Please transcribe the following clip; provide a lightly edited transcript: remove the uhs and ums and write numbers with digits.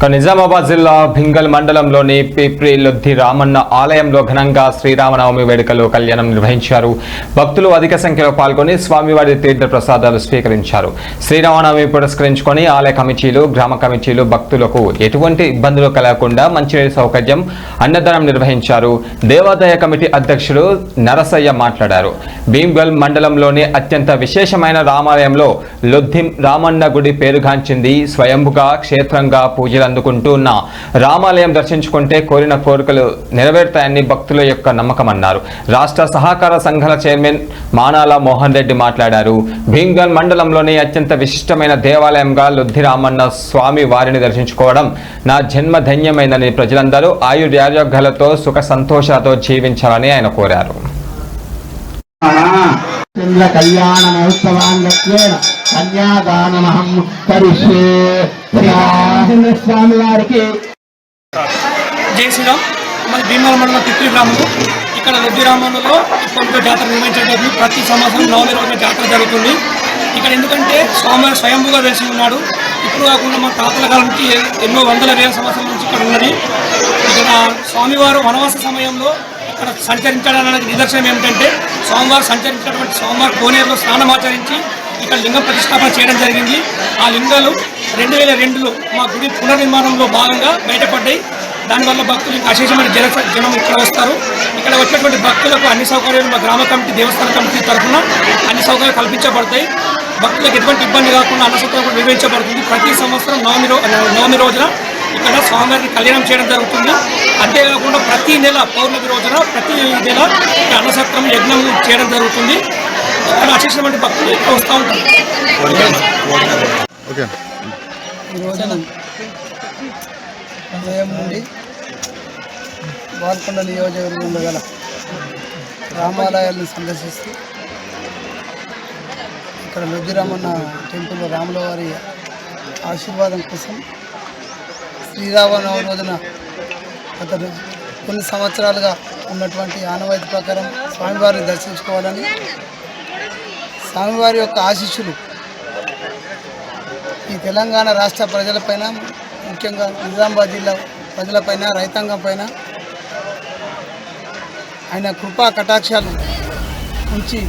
నిజామాబాద్ జిల్లా భింగల్ మండలంలోని పిప్రి లొద్ది రామన్న ఆలయంలో ఘనంగా శ్రీరామనవమి వేడుకలు కళ్యాణం నిర్వహించారు. భక్తులు అధిక సంఖ్యలో పాల్గొని స్వామివారి తీర్థ ప్రసాదాలు స్వీకరించారు. శ్రీరామనవమి పురస్కరించుకొని ఆలయ కమిటీలు, గ్రామ కమిటీలు భక్తులకు ఎటువంటి ఇబ్బందులు కలగకుండా మంచినీటి సౌకర్యం, అన్నదానం నిర్వహించారు. దేవాదాయ కమిటీ అధ్యక్షుడు నరసయ్య మాట్లాడారు. భీంగల్ మండలంలోని అత్యంత విశేషమైన రామాలయంలో లొద్ది రామన్న గుడి పేరుగాంచింది. స్వయంభుగా క్షేత్రంగా పూజలు అందుకుంటున్న రామాలయం దర్శించుకుంటే కోరిన కోరికలు నెరవేరుతాయని భక్తుల యొక్క నమ్మకం అన్నారు. రాష్ట్ర సహకార సంఘాల చైర్మన్ మానాల మోహన్ రెడ్డి మాట్లాడారు. భీంగల్ మండలంలోని అత్యంత విశిష్టమైన దేవాలయంగా లొద్ది రామన్న స్వామి వారిని దర్శించుకోవడం నా జన్మ ధన్యమైందని ప్రజలందరూ ఆయుర్యారోగ్యాలతో సుఖ సంతోషాలతో జీవించాలని ఆయన కోరారు. కళ్యాణ మహోత్సవాన్యత్వేన కన్యాదానమహం కరిష్యే. స్వామి వారికి జై శ్రీరామ్. మన భీమవరం మండలం పిప్రి గ్రామంలో ఇక్కడ లొద్ది రామన్నలో కొంత జాతర నిర్వహించడం. ప్రతి సంవత్సరం నవమి రోజున జాతర జరుగుతుంది. ఇక్కడ ఎందుకంటే స్వామివారి స్వయంభూగా వెలిసి ఉన్నాడు. ఇప్పుడు కాకుండా మన తాతల కాలం నుంచి ఎన్నో వందల వేల సంవత్సరాల నుంచి ఇక్కడ ఉన్నది. ఇక్కడ స్వామివారు వనవాస సమయంలో ఇక్కడ సంచరించడానికి నిదర్శనం ఏమిటంటే స్వామివారు సంచరించినటువంటి స్వామివారి కోనేరులో స్నానమాచరించి ఇక్కడ లింగం ప్రతిష్టాపన చేయడం జరిగింది. ఆ లింగాలు 2002లో మా గుడి పునర్నిర్మాణంలో భాగంగా బయటపడ్డాయి. దానివల్ల భక్తులు ఇంకా అశేషమైన జనం ఇక్కడ వస్తారు. ఇక్కడ వచ్చినటువంటి భక్తులకు అన్ని సౌకర్యాలు మా గ్రామ కమిటీ, దేవస్థాన కమిటీ తరఫున అన్ని సౌకర్యాలు కల్పించబడతాయి. భక్తులకు ఎటువంటి ఇబ్బంది కాకుండా అన్నసత్వం కూడా నిర్వహించబడుతుంది. ప్రతి సంవత్సరం నవమి రోజున ఇక్కడ స్వామివారికి కళ్యాణం చేయడం జరుగుతుంది. అంతేకాకుండా ప్రతి నెల పౌర్ణమి రోజున ప్రతి నెల అన్నసత్రం యజ్ఞం చేయడం జరుగుతుంది. ఇక్కడ అశేషమైన భక్తులు ఇక్కడ వస్తూ ఉంటారు. ఈ రోజున ఉదయం నుండి బాల్కొండ నియోజకవర్గంలో గల రామాలయాలను సందర్శిస్తూ ఇక్కడ లొద్ది రామన్న టెంపుల్లో రాముల వారి ఆశీర్వాదం కోసం శ్రీరామనవమి రోజున గత కొన్ని సంవత్సరాలుగా ఉన్నటువంటి ఆనవాయితీ ప్రకారం స్వామివారిని దర్శించుకోవాలని, స్వామివారి యొక్క ఆశీస్సులు ఈ తెలంగాణ రాష్ట్ర ప్రజలపైన, ముఖ్యంగా నిజామాబాద్ జిల్లా ప్రజలపైన, రైతాంగం పైన ఆయన కృపా కటాక్షాలు ఉంచి